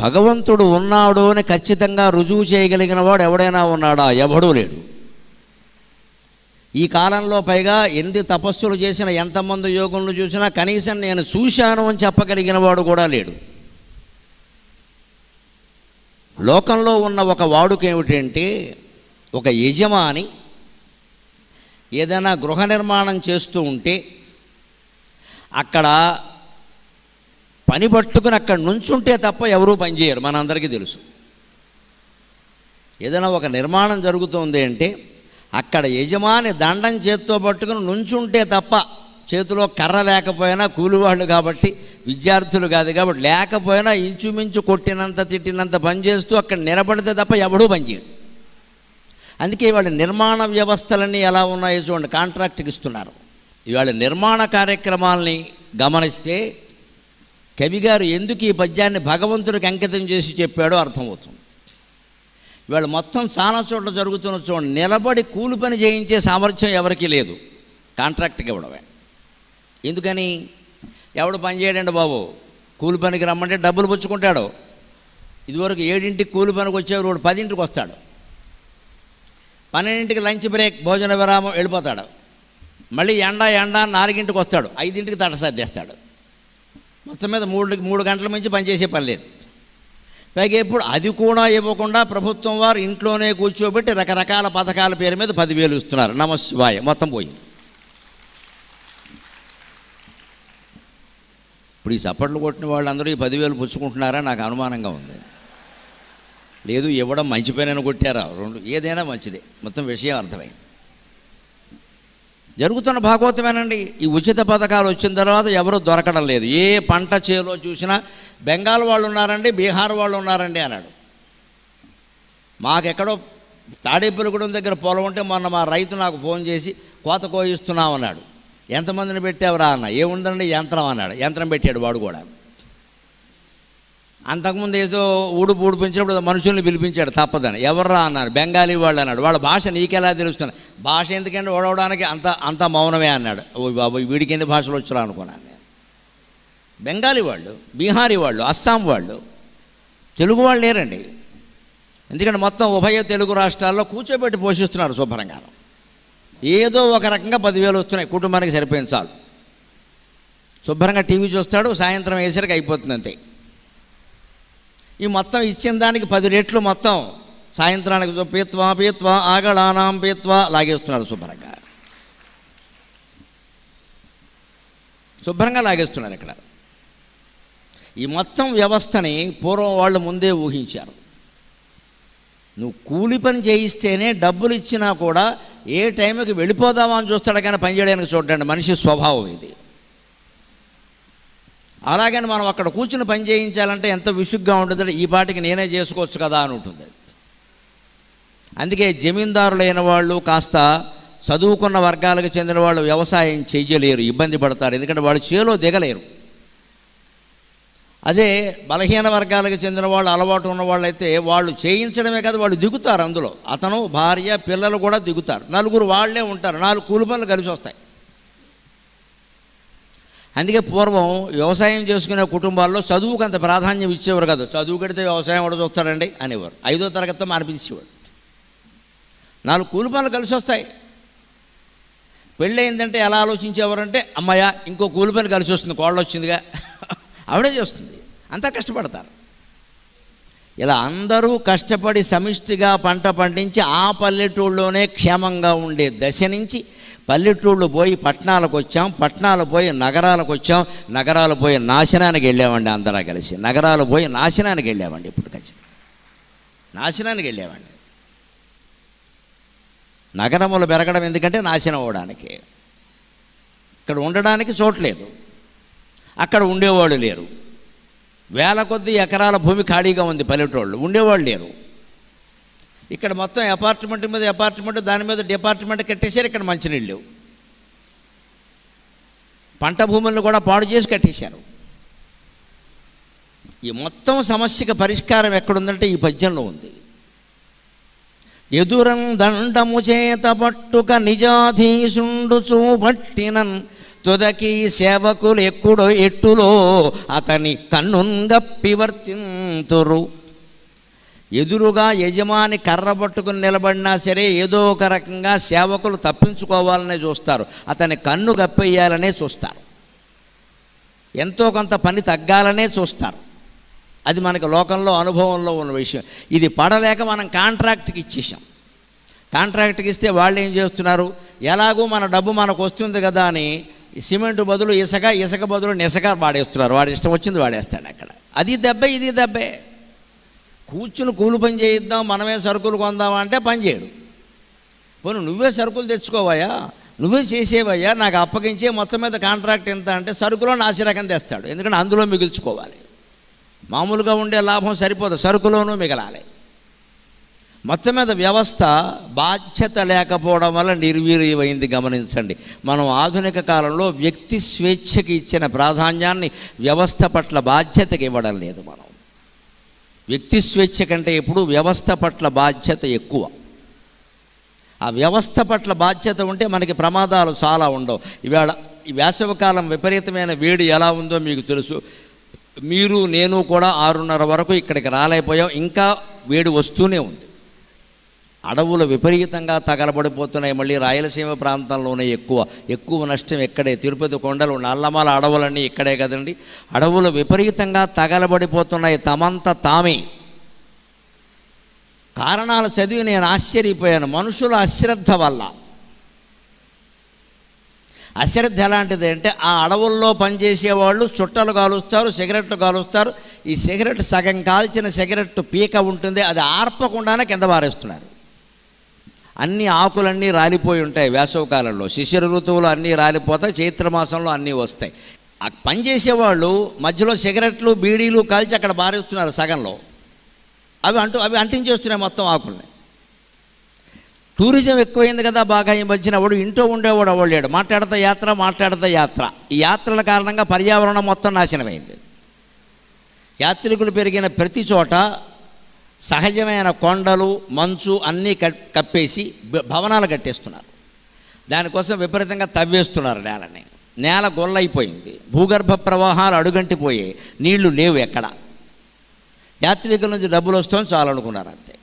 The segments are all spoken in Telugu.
భగవంతుడు ఉన్నాడు అని ఖచ్చితంగా రుజువు చేయగలిగిన వాడు ఎవడైనా ఉన్నాడా? ఎవడూ లేడు. ఈ కాలంలో పైగా ఎన్ని తపస్సులు చేసిన, ఎంతమంది యోగులను చూసినా కనీసం నేను చూశాను అని చెప్పగలిగిన వాడు కూడా లేడు. లోకంలో ఉన్న ఒక వాడుక ఏమిటంటే, ఒక యజమాని ఏదైనా గృహ నిర్మాణం చేస్తూ ఉంటే అక్కడ పని పట్టుకుని అక్కడ నుంచుంటే తప్ప ఎవరూ పనిచేయరు. మనందరికీ తెలుసు. ఏదైనా ఒక నిర్మాణం జరుగుతుంది అంటే అక్కడ యజమాని దండం చేత్తో పట్టుకుని నుంచుంటే తప్ప, చేతిలో కర్ర లేకపోయినా, కూలివాళ్ళు కాబట్టి, విద్యార్థులు కాదు కాబట్టి, లేకపోయినా ఇంచుమించు కొట్టినంత తిట్టినంత పనిచేస్తూ అక్కడ నిలబడితే తప్ప ఎవడూ పనిచేయడు. అందుకే ఇవాళ నిర్మాణ వ్యవస్థలన్నీ ఎలా ఉన్నాయో చూడండి, కాంట్రాక్ట్కి ఇస్తున్నారు. ఇవాళ నిర్మాణ కార్యక్రమాలని గమనిస్తే కవిగారు ఎందుకు ఈ పద్యాన్ని భగవంతుడికి అంకితం చేసి చెప్పాడో అర్థమవుతుంది. ఇవాళ మొత్తం చాలా చోట్ల జరుగుతున్న చూడండి, నిలబడి కూలి పని చేయించే సామర్థ్యం ఎవరికీ లేదు, కాంట్రాక్ట్కి ఇవ్వడమే. ఎందుకని? ఎవడు పని చేయడండి బాబు, కూలి పనికి రమ్మంటే డబ్బులు పుచ్చుకుంటాడు. ఇదివరకు 7ంటికి కూలి పనికి వచ్చేవాడు, వాడు 10ంటికి వస్తాడు, 12ంటికి లంచ్ బ్రేక్, భోజన విరామం, వెళ్ళిపోతాడు. మళ్ళీ ఎండ 4ంటికి వస్తాడు, 5ంటికి తటసర్దేస్తాడు. మొత్తం మీద 3 గంటల నుంచి పనిచేసే పని లేదు. పైగా ఇప్పుడు అది కూడా ఇవ్వకుండా ప్రభుత్వం వారు ఇంట్లోనే కూర్చోబెట్టి రకరకాల పథకాల పేరు మీద 10,000 ఇస్తున్నారు. నమశివాయ, మొత్తం పోయింది. ఇప్పుడు ఈ చప్పట్లు కొట్టిన వాళ్ళందరూ ఈ 10,000 పుచ్చుకుంటున్నారా? నాకు అనుమానంగా ఉంది. లేదు, ఇవ్వడం మంచి పని కొట్టారా, రెండు ఏదైనా మంచిదే. మొత్తం విషయం అర్థమైంది. జరుగుతున్న భాగవతమేనండి. ఈ ఉచిత పథకాలు వచ్చిన తర్వాత ఎవరు దొరకడం లేదు. ఏ పంట చేలో చూసినా బెంగాల్ వాళ్ళు ఉన్నారండి, బీహార్ వాళ్ళు ఉన్నారండి అన్నాడు. మాకెక్కడో తాడేపల్లిగూడెం దగ్గర పొలం ఉంటే మొన్న మా రైతు నాకు ఫోన్ చేసి కోత కోయిస్తున్నాం అన్నాడు. ఎంతమందిని పెట్టావురా అన్న. ఏముందండి యంత్రం అన్నాడు. యంత్రం పెట్టాడు వాడు కూడా. అంతకుముందు ఏదో ఊడిపించినప్పుడు మనుషుల్ని పిలిపించాడు తప్పదని. ఎవర్రా అన్నారు. బెంగాలీ వాళ్ళు అన్నాడు. వాళ్ళ భాష నీకెలా తెలుస్తుంది? భాష ఎందుకంటే ఓడవడానికి అంత మౌనమే అన్నాడు. ఓ బాబు, వీడికి ఎన్ని భాషలు వచ్చురా అనుకున్నాను నేను. బెంగాలీ వాళ్ళు, బీహారీ వాళ్ళు, అస్సాం వాళ్ళు, తెలుగు వాళ్ళు లేరండి. ఎందుకంటే మొత్తం ఉభయ తెలుగు రాష్ట్రాల్లో కూర్చోబెట్టి పోషిస్తున్నారు శుభ్రంగా. ఏదో ఒక రకంగా 10,000 వస్తున్నాయి, కుటుంబానికి సరిపోయింది చాలు. శుభ్రంగా టీవీ చూస్తాడు, సాయంత్రం వేసరికి అయిపోతుంది అంతే. ఈ మొత్తం ఇచ్చిన దానికి 10 రెట్లు మొత్తం సాయంత్రానికి పీత్వా ఆగళానాం పీత్వా లాగేస్తున్నారు. శుభ్రంగా లాగేస్తున్నారు ఇక్కడ. ఈ మొత్తం వ్యవస్థని పూర్వం వాళ్ళు ముందే ఊహించారు. నువ్వు కూలి పని చేయిస్తేనే డబ్బులు ఇచ్చినా కూడా ఏ టైంకి వెళ్ళిపోదామా అని చూస్తాడు, కానీ పని చేయడానికి చూడండి. మనిషి స్వభావం ఇది. అలాగని మనం అక్కడ కూర్చుని పని చేయించాలంటే ఎంత విసుగ్గా ఉంటుందంటే, ఈ పాటికి నేనే చేసుకోవచ్చు కదా అని ఉంటుంది. అందుకే జమీందారులైన వాళ్ళు, కాస్త చదువుకున్న వర్గాలకు చెందిన వాళ్ళు వ్యవసాయం చేయలేరు, ఇబ్బంది పడతారు. ఎందుకంటే వాళ్ళు చేలో దిగలేరు. అదే బలహీన వర్గాలకు చెందిన వాళ్ళు, అలవాటు ఉన్న వాళ్ళు అయితే వాళ్ళు చేయించడమే కాదు, వాళ్ళు దిగుతారు అందులో. అతను, భార్య, పిల్లలు కూడా దిగుతారు. 4 వాళ్ళే ఉంటారు. 4 కూలి పనులు కలిసి వస్తాయి. అందుకే పూర్వం వ్యవసాయం చేసుకునే కుటుంబాల్లో చదువుకు అంత ప్రాధాన్యం ఇచ్చేవారు కాదు. చదువు కడితే వ్యవసాయం కూడా చూస్తాడండి అనేవారు. 5వ తరగతితో మానిపించేవాడు. 4 కూలి పనులు కలిసి వస్తాయి. పెళ్ళయిందంటే ఎలా ఆలోచించేవారంటే, అమ్మాయ ఇంకో కూలి పని కలిసి వస్తుంది, కోళ్ళు వచ్చిందిగా, ఆవిడే చేస్తుంది. అంతా కష్టపడతారు. ఇలా అందరూ కష్టపడి సమిష్టిగా పంట పండించి ఆ పల్లెటూళ్ళలోనే క్షేమంగా ఉండే దశ నుంచి పల్లెటూళ్ళు పోయి పట్టణాలకు వచ్చాం, పట్టణాలు పోయి నగరాలకు వచ్చాం, నగరాలు పోయి నాశనానికి వెళ్ళామండి. అందరూ కలిసి నగరాలు పోయి నాశనానికి వెళ్ళామండి. ఇప్పుడు ఖచ్చితంగా నాశనానికి వెళ్ళామండి. నగరములు పెరగడం ఎందుకంటే నాశనం అవ్వడానికి. ఇక్కడ ఉండడానికి చోట్లేదు, అక్కడ ఉండేవాళ్ళు లేరు. వేల కొద్ది ఎకరాల భూమి ఖాళీగా ఉంది, పల్లెటూళ్ళు ఉండేవాళ్ళు లేరు. ఇక్కడ మొత్తం అపార్ట్మెంట్ మీద అపార్ట్మెంట్, దాని మీద డిపార్ట్మెంట్ కట్టేశారు. ఇక్కడ మంచినీళ్ళు లేవు. పంట భూములను కూడా పాడు చేసి కట్టేశారు. ఈ మొత్తం సమస్యకు పరిష్కారం ఎక్కడుందంటే ఈ పద్యంలో ఉంది. ఎదురం దండము చేత పట్టుక నిజాధీసుండు చూపట్టినన్ తుదకి సేవకులు ఎక్కుడో ఎట్టులో అతని కన్నుంగప్పి వర్తింతురు. ఎదురుగా యజమాని కర్ర పట్టుకుని నిలబడినా సరే ఏదో ఒక రకంగా సేవకులు తప్పించుకోవాలనే చూస్తారు, అతని కన్ను గప్పేయాలనే చూస్తారు, ఎంతో కొంత పని తగ్గాలనే చూస్తారు. అది మనకు లోకంలో అనుభవంలో ఉన్న విషయం. ఇది పడలేక మనం కాంట్రాక్ట్కి ఇచ్చేసాం. కాంట్రాక్ట్కి ఇస్తే వాళ్ళు ఏం చేస్తున్నారు, ఎలాగూ మన డబ్బు మనకు వస్తుంది కదా అని సిమెంట్ బదులు ఇసుక, ఇసుక బదులు నిసక వాడేస్తున్నారు. వాడి ఇష్టం వచ్చింది వాడేస్తాడు అక్కడ. అది దెబ్బే, ఇది దెబ్బే. కూర్చుని కూలి పని చేయిద్దాం, మనమే సరుకులు కొందామా అంటే పని చేయడు. పోనీ నువ్వే సరుకులు తెచ్చుకోవయ్యా, నువ్వే చేసేవయ్యా, నాకు అప్పగించే, మొత్తం మీద కాంట్రాక్ట్ ఎంత అంటే సరుకులో నాసిరకం తెస్తాడు. ఎందుకంటే అందులో మిగిల్చుకోవాలి. మామూలుగా ఉండే లాభం సరిపోదు, సరుకులోనూ మిగలాలి. మొత్తం మీద వ్యవస్థ బాధ్యత లేకపోవడం వల్ల నిర్వీర్యమైంది. గమనించండి, మనం ఆధునిక కాలంలో వ్యక్తి స్వేచ్ఛకి ఇచ్చిన ప్రాధాన్యాన్ని వ్యవస్థ పట్ల బాధ్యతకి ఇవ్వడం లేదు. మనం వ్యక్తి స్వేచ్ఛ కంటే ఎప్పుడు వ్యవస్థ పట్ల బాధ్యత ఎక్కువ. ఆ వ్యవస్థ పట్ల బాధ్యత ఉంటే మనకి ప్రమాదాలు చాలా ఉండవు. ఇవాళ ఈ వేసవికాలం విపరీతమైన వేడి ఎలా ఉందో మీకు తెలుసు. మీరు నేను కూడా 6:30 వరకు ఇక్కడికి రాలేకపోయాం, ఇంకా వేడి వస్తూనే ఉంది. అడవులు విపరీతంగా తగలబడిపోతున్నాయి. మళ్ళీ రాయలసీమ ప్రాంతంలోనే ఎక్కువ నష్టం ఎక్కడే. తిరుపతి కొండలు, నల్లమల అడవులన్నీ ఇక్కడే కదండి. అడవులు విపరీతంగా తగలబడిపోతున్నాయి తమంత తామే. కారణాలు చదివి నేను ఆశ్చర్యపోయాను. మనుషుల అశ్రద్ధ వల్ల. అశ్రద్ధ ఎలాంటిది అంటే, ఆ అడవుల్లో పనిచేసేవాళ్ళు చుట్టలు కాలుస్తారు, సిగరెట్లు కాలుస్తారు. ఈ సిగరెట్ సగం కాల్చిన సిగరెట్ పీక ఉంటుంది, అది ఆర్పకుండానే కింద పారేస్తున్నారు. అన్ని ఆకులన్నీ రాలిపోయి ఉంటాయి వేసవికాలంలో. శిశిర ఋతువులు అన్నీ రాలిపోతాయి, చైత్రమాసంలో అన్నీ వస్తాయి. ఆ పనిచేసేవాళ్ళు మధ్యలో సిగరెట్లు బీడీలు కాల్చి అక్కడ పారేస్తున్నారు సగంలో. అవి అంటించేస్తున్నాయి మొత్తం ఆకుల్ని. టూరిజం ఎక్కువైంది కదా బాగా ఈ మధ్యన. వాడు ఇంట్లో ఉండేవాడు అవ్వలేడు. మాట్లాడతా యాత్ర. ఈ యాత్రల కారణంగా పర్యావరణం మొత్తం నాశనమైంది. యాత్రికులు పెరిగిన ప్రతి చోట సహజమైన కొండలు, మంచు అన్నీ కప్పేసి భవనాలు కట్టేస్తున్నారు. దానికోసం విపరీతంగా తవ్వేస్తున్నారు నేలని. నేల గొల్లైపోయింది, భూగర్భ ప్రవాహాలు అడుగంటిపోయాయి, నీళ్లు లేవు ఎక్కడ. యాత్రికుల నుంచి డబ్బులు వస్తామని చాలనుకున్నారు అంతే.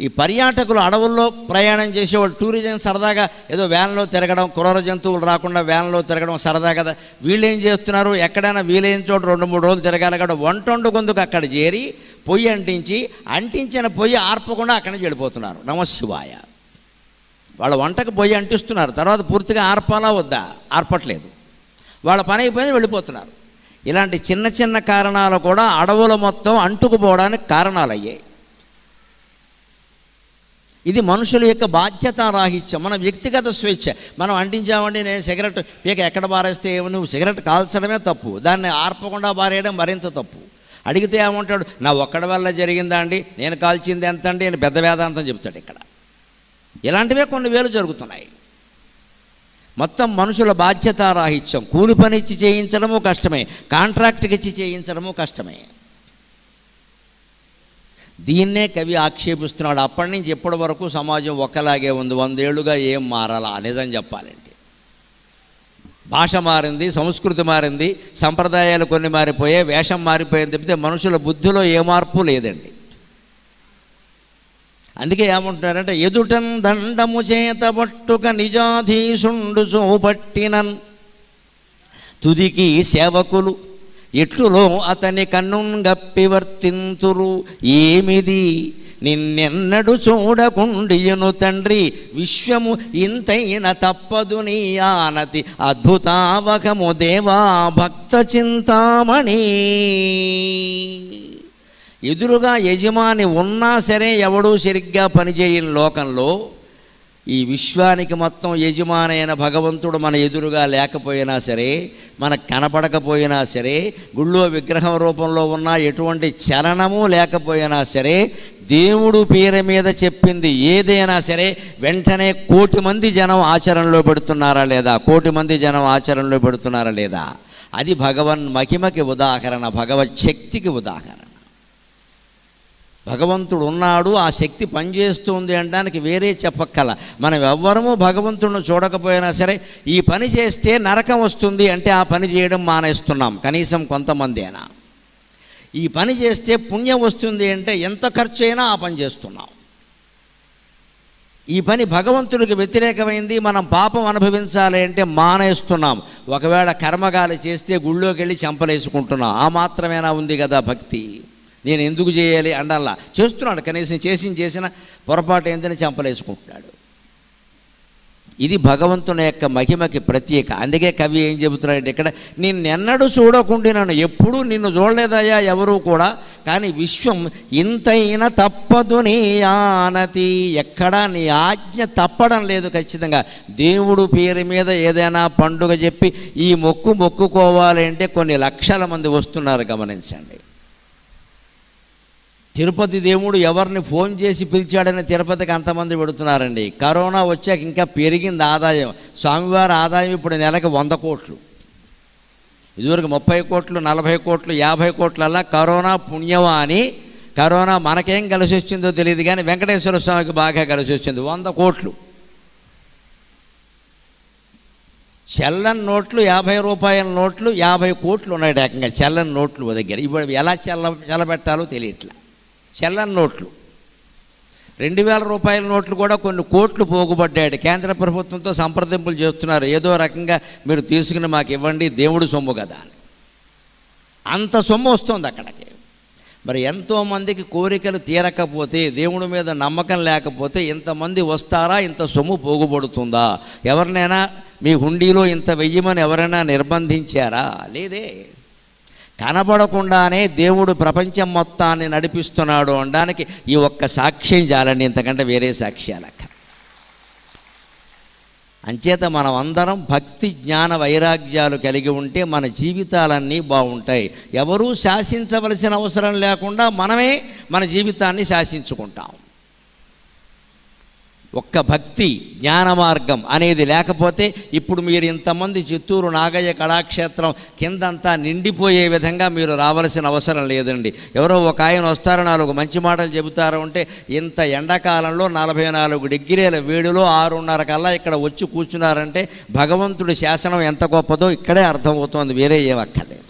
ఈ పర్యాటకులు అడవుల్లో ప్రయాణం చేసేవాళ్ళు టూరిజం సరదాగా ఏదో వ్యాన్లో తిరగడం, క్రూర జంతువులు రాకుండా వ్యాన్లో తిరగడం సరదా కదా. వీళ్ళు ఏం చేస్తున్నారు, ఎక్కడైనా వీలైన చోట 2-3 రోజులు తిరగాలి కదా, వంట వండుకుందుకు అక్కడ చేరి పొయ్యి అంటించిన పొయ్యి ఆర్పకుండా అక్కడి నుంచి వెళ్ళిపోతున్నారు. నమశివాయ. వాళ్ళ వంటకు పొయ్యి అంటిస్తున్నారు, తర్వాత పూర్తిగా ఆర్పాలా వద్దా, ఆర్పట్లేదు. వాళ్ళ పని అయిపోయింది, వెళ్ళిపోతున్నారు. ఇలాంటి చిన్న చిన్న కారణాలు కూడా అడవులు మొత్తం అంటుకుపోవడానికి కారణాలు అయ్యాయి. ఇది మనుషుల యొక్క బాధ్యతారాహిత్యం, మన వ్యక్తిగత స్వేచ్ఛ. మనం అంటించామండి, నేను సిగరెట్ పీక ఎక్కడ పారేస్తే నువ్వు సిగరెట్ కాల్చడమే తప్పు, దాన్ని ఆర్పకుండా పారేయడం మరింత తప్పు. అడిగితే ఏమంటాడు, నా ఒక్కడి వల్ల జరిగిందా అండి, నేను కాల్చింది ఎంత అండి అని పెద్ద వేదాంతం చెప్తాడు. ఇక్కడ ఇలాంటివే కొన్ని వేలు జరుగుతున్నాయి. మొత్తం మనుషుల బాధ్యతారాహిత్యం. కూలి పని ఇచ్చి చేయించడము కష్టమే, కాంట్రాక్ట్కి ఇచ్చి చేయించడము కష్టమే. దీన్నే కవి ఆక్షేపిస్తున్నాడు. అప్పటి నుంచి ఇప్పటి వరకు సమాజం ఒకలాగే ఉంది, 100 ఏళ్ళుగా ఏం మారాలా నిజం చెప్పాలంటే. భాష మారింది, సంస్కృతి మారింది, సంప్రదాయాలు కొన్ని మారిపోయాయి, వేషం మారిపోయింది తప్పితే మనుషుల బుద్ధిలో ఏ మార్పు లేదండి. అందుకే ఏమంటున్నారంటే, ఎదుటన్ దండము చేత పట్టుక నిజాధీశుండు చూపట్టినన్ తుదికి సేవకులు ఎట్టులో అతని కన్నుంగప్పి వర్తింతురు. ఏమిది నిన్నెన్నడు చూడకుండియను తండ్రి, విశ్వము ఇంతైన తప్పదు నీ ఆనతి, అద్భుతావకము దేవా భక్త చింతామణి. ఎదురుగా యజమాని ఉన్నా సరే ఎవడూ సరిగ్గా పనిచేయని లోకంలో ఈ విశ్వానికి మొత్తం యజమానైన భగవంతుడు మన ఎదురుగా లేకపోయినా సరే, మనకు కనపడకపోయినా సరే, గుళ్ళో విగ్రహం రూపంలో ఉన్న ఎటువంటి చలనము లేకపోయినా సరే, దేవుడు పేరు మీద చెప్పింది ఏదైనా సరే వెంటనే 1,000,000 మంది జనం ఆచరణలో పెడుతున్నారా లేదా, 1,000,000 మంది జనం ఆచరణలో పెడుతున్నారా లేదా, అది భగవన్ మహిమకి ఉదాహరణ, భగవత్ శక్తికి ఉదాహరణ. భగవంతుడు ఉన్నాడు, ఆ శక్తి పనిచేస్తుంది అనడానికి వేరే చెప్పక్కల. మనం ఎవ్వరము భగవంతుడిని చూడకపోయినా సరే ఈ పని చేస్తే నరకం వస్తుంది అంటే ఆ పని చేయడం మానేస్తున్నాం, కనీసం కొంతమంది అయినా. ఈ పని చేస్తే పుణ్యం వస్తుంది అంటే ఎంత ఖర్చు అయినా ఆ పని చేస్తున్నాం. ఈ పని భగవంతుడికి వ్యతిరేకమైంది, మనం పాపం అనుభవించాలి అంటే మానేస్తున్నాం. ఒకవేళ కర్మగాలి చేస్తే గుళ్ళోకి వెళ్ళి చెంపలేసుకుంటున్నాం. ఆ మాత్రమేనా ఉంది కదా భక్తి. నేను ఎందుకు చేయాలి అండల్లా చేస్తున్నాడు, కనీసం చేసిన పొరపాటు ఏంటని చెంపలేసుకుంటున్నాడు. ఇది భగవంతుని యొక్క మహిమకి ప్రత్యేక. అందుకే కవి ఏం చెబుతున్నాడంటే ఇక్కడ, నిన్నెన్నడూ చూడకుండాను, ఎప్పుడూ నిన్ను చూడలేదయ్యా ఎవరూ కూడా, కానీ విశ్వం ఇంతైనా తప్పదు నీ ఆనతి, ఎక్కడా నీ ఆజ్ఞ తప్పడం లేదు. ఖచ్చితంగా దేవుడు పేరు మీద ఏదైనా పండుగ చెప్పి ఈ మొక్కుకోవాలి అంటే కొన్ని లక్షల మంది వస్తున్నారు, గమనించండి. తిరుపతి దేవుడు ఎవరిని ఫోన్ చేసి పిలిచాడని తిరుపతికి అంతమంది పెడుతున్నారండి. కరోనా వచ్చాక ఇంకా పెరిగింది ఆదాయం. స్వామివారి ఆదాయం ఇప్పుడు నెలకు 100 కోట్లు. ఇదివరకు 30 కోట్లు, 40 కోట్లు, 50 కోట్లల్లా కరోనా పుణ్యమా అని. కరోనా మనకేం కలిసి వచ్చిందో తెలియదు కానీ వెంకటేశ్వర స్వామికి బాగా కలిసి వచ్చింది. 100 కోట్లు చెల్లని నోట్లు, 50 రూపాయల నోట్లు 50 కోట్లు ఉన్నాయి ఏకంగా చెల్లని నోట్లు దగ్గర. ఇప్పుడు ఎలా చెల్లబెట్టాలో తెలియట్లా. చెల్లని నోట్లు 2000 రూపాయల నోట్లు కూడా కొన్ని కోట్లు పోగుపడ్డాడు. కేంద్ర ప్రభుత్వంతో సంప్రదింపులు చేస్తున్నారు, ఏదో రకంగా మీరు తీసుకుని మాకు ఇవ్వండి, దేవుడు సొమ్ము కదా అని. అంత సొమ్ము వస్తుంది అక్కడికి. మరి ఎంతోమందికి కోరికలు తీరకపోతే, దేవుడి మీద నమ్మకం లేకపోతే ఇంతమంది వస్తారా? ఇంత సొమ్ము పోగుపడుతుందా? ఎవరినైనా మీ హుండీలో ఇంత వెయ్యమని ఎవరైనా నిర్బంధించారా? లేదే. కనబడకుండానే దేవుడు ప్రపంచం మొత్తాన్ని నడిపిస్తున్నాడు అనడానికి ఈ ఒక్క సాక్ష్యం చాలండి, ఇంతకంటే వేరే సాక్ష్యాలక్క. అంచేత మనం అందరం భక్తి జ్ఞాన వైరాగ్యాలు కలిగి ఉంటే మన జీవితాలన్నీ బాగుంటాయి. ఎవరూ శాసించవలసిన అవసరం లేకుండా మనమే మన జీవితాన్ని శాసించుకుంటాం. ఒక్క భక్తి జ్ఞాన మార్గం అనేది లేకపోతే ఇప్పుడు మీరు ఇంతమంది చిత్తూరు నాగయ్య కళాక్షేత్రం కిందంతా నిండిపోయే విధంగా మీరు రావాల్సిన అవసరం లేదండి. ఎవరో ఒక ఆయన వస్తారు, 4 మంచి మాటలు చెబుతారు అంటే ఇంత ఎండాకాలంలో 44 డిగ్రీల వేడిలో 6:30 కల్లా ఇక్కడ వచ్చి కూర్చున్నారంటే భగవంతుడి శాసనం ఎంత గొప్పదో ఇక్కడే అర్థమవుతోంది, వేరే ఏమక్కర్లేదు.